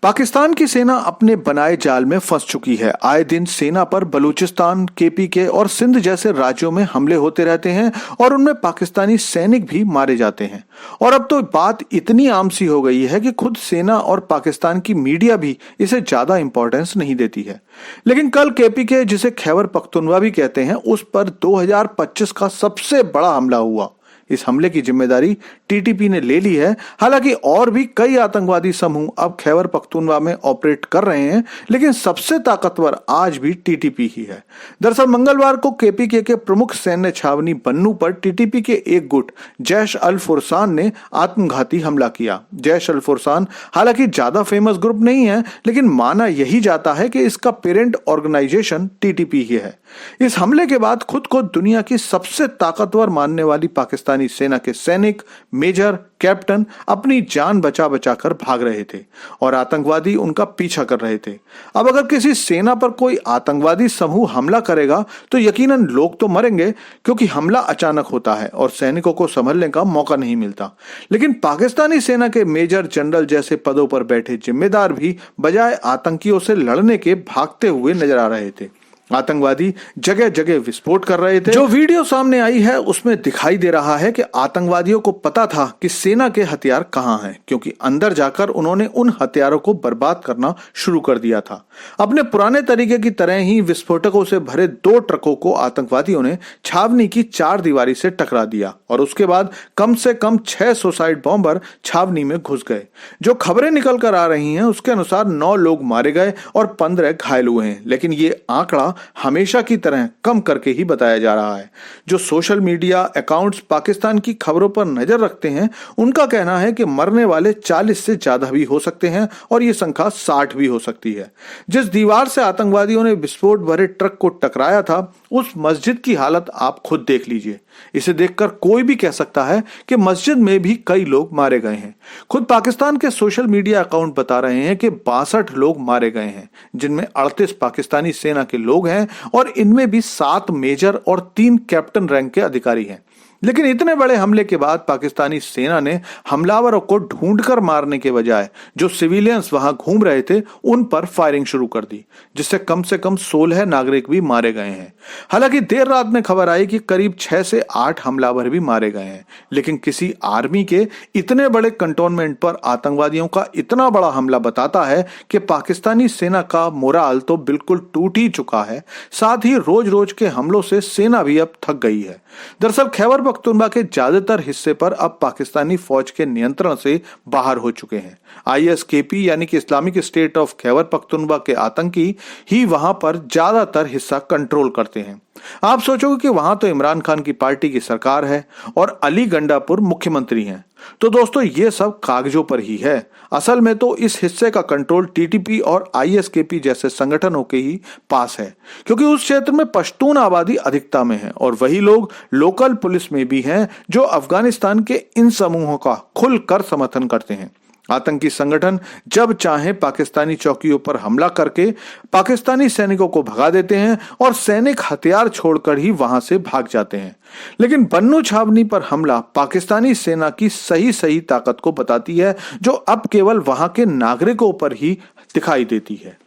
पाकिस्तान की सेना अपने बनाए जाल में फंस चुकी है। आए दिन सेना पर बलूचिस्तान, केपीके और सिंध जैसे राज्यों में हमले होते रहते हैं और उनमें पाकिस्तानी सैनिक भी मारे जाते हैं। और अब तो बात इतनी आम सी हो गई है कि खुद सेना और पाकिस्तान की मीडिया भी इसे ज्यादा इंपॉर्टेंस नहीं देती है। लेकिन कल केपीके, जिसे खैबर पख्तूनख्वा भी कहते हैं, उस पर 2025 का सबसे बड़ा हमला हुआ। इस हमले की जिम्मेदारी टीटीपी ने ले ली है। हालांकि और भी कई आतंकवादी समूह अब खैबर पख्तूनख्वा में ऑपरेट कर रहे हैं, लेकिन सबसे ताकतवर आज भी टीटीपी ही है। दरअसल मंगलवार को केपीके के प्रमुख सैन्य छावनी बन्नू पर टीटीपी के एक गुट जैश अल फुरसान ने आत्मघाती हमला किया। जैश अल फुरसान हालांकि ज्यादा फेमस ग्रुप नहीं है, लेकिन माना यही जाता है कि इसका पेरेंट ऑर्गेनाइजेशन टीटीपी ही है। इस हमले के बाद खुद को दुनिया की सबसे ताकतवर मानने वाली पाकिस्तानी सेना के सैनिक, मेजर, कैप्टन अपनी जान बचा बचा कर भाग रहे थे और आतंकवादी उनका पीछा कर रहे थे। अब अगर किसी सेना पर कोई आतंकवादी समूह हमला करेगा तो यकीनन लोग तो मरेंगे, क्योंकि हमला अचानक होता है और सैनिकों को संभलने का मौका नहीं मिलता। लेकिन पाकिस्तानी सेना के मेजर, जनरल जैसे पदों पर बैठे जिम्मेदार भी बजाय आतंकियों से लड़ने के भागते हुए नजर आ रहे थे। आतंकवादी जगह जगह विस्फोट कर रहे थे। जो वीडियो सामने आई है उसमें दिखाई दे रहा है कि आतंकवादियों को पता था कि सेना के हथियार कहां हैं, क्योंकि अंदर जाकर उन्होंने उन हथियारों को बर्बाद करना शुरू कर दिया था। अपने पुराने तरीके की तरह ही विस्फोटकों से भरे 2 ट्रकों को आतंकवादियों ने छावनी की 4 दीवारी से टकरा दिया और उसके बाद कम से कम 6 सुसाइड बॉम्बर छावनी में घुस गए। जो खबरें निकल कर आ रही हैं उसके अनुसार 9 लोग मारे गए और 15 घायल हुए हैं, लेकिन ये आंकड़ा हमेशा की तरह कम करके ही बताया जा रहा है। जो सोशल मीडिया अकाउंट्स पाकिस्तान की खबरों पर नजर रखते हैं उनका कहना है कि मरने वाले 40 से ज्यादा भी हो सकते हैं और ये संख्या 60 भी हो सकती है। जिस दीवार से आतंकवादियों ने विस्फोट भरे ट्रक को टकराया था उस मस्जिद की हालत आप खुद देख लीजिए। इसे देखकर कोई भी कह सकता है कि मस्जिद में भी कई लोग मारे गए हैं। खुद पाकिस्तान के सोशल मीडिया अकाउंट बता रहे हैं कि 62 लोग मारे गए हैं, जिनमें 38 पाकिस्तानी सेना के लोग हैं और इनमें भी 7 मेजर और 3 कैप्टन रैंक के अधिकारी हैं। लेकिन इतने बड़े हमले के बाद पाकिस्तानी सेना ने हमलावरों को ढूंढकर मारने के बजाय जो सिविलियंस वहां घूम रहे थे उन पर फायरिंग शुरू कर दी, जिससे कम से कम 16 नागरिक भी मारे गए हैं। हालांकि देर रात में खबर आई कि करीब 6 से 8 हमलावर भी मारे गए हैं, लेकिन किसी आर्मी के इतने बड़े कंटोनमेंट पर आतंकवादियों का इतना बड़ा हमला बताता है कि पाकिस्तानी सेना का मोराल तो बिल्कुल टूट ही चुका है। साथ ही रोज रोज के हमलों से सेना भी अब थक गई है। दरअसल खैबर पख्तूनख्वा के ज्यादातर हिस्से पर अब पाकिस्तानी फौज के नियंत्रण से बाहर हो चुके हैं। आईएसकेपी यानी कि Islamic state of Khyber Pakhtunkhwa के आतंकी ही वहां पर ज्यादातर हिस्सा कंट्रोल करते हैं। आप सोचोगे कि वहां तो इमरान खान की पार्टी की सरकार है और अली गंडापुर मुख्यमंत्री हैं, तो दोस्तों ये सब कागजों पर ही है। असल में तो इस हिस्से का कंट्रोल टीटीपी और आईएसकेपी जैसे संगठनों के ही पास है, क्योंकि उस क्षेत्र में पश्तून आबादी अधिकता में है और वही लोग लोकल पुलिस में भी हैं जो अफगानिस्तान के इन समूहों का खुलकर समर्थन करते हैं। आतंकी संगठन जब चाहे पाकिस्तानी चौकियों पर हमला करके पाकिस्तानी सैनिकों को भगा देते हैं और सैनिक हथियार छोड़कर ही वहां से भाग जाते हैं। लेकिन बन्नू छावनी पर हमला पाकिस्तानी सेना की सही ताकत को बताती है, जो अब केवल वहां के नागरिकों पर ही दिखाई देती है।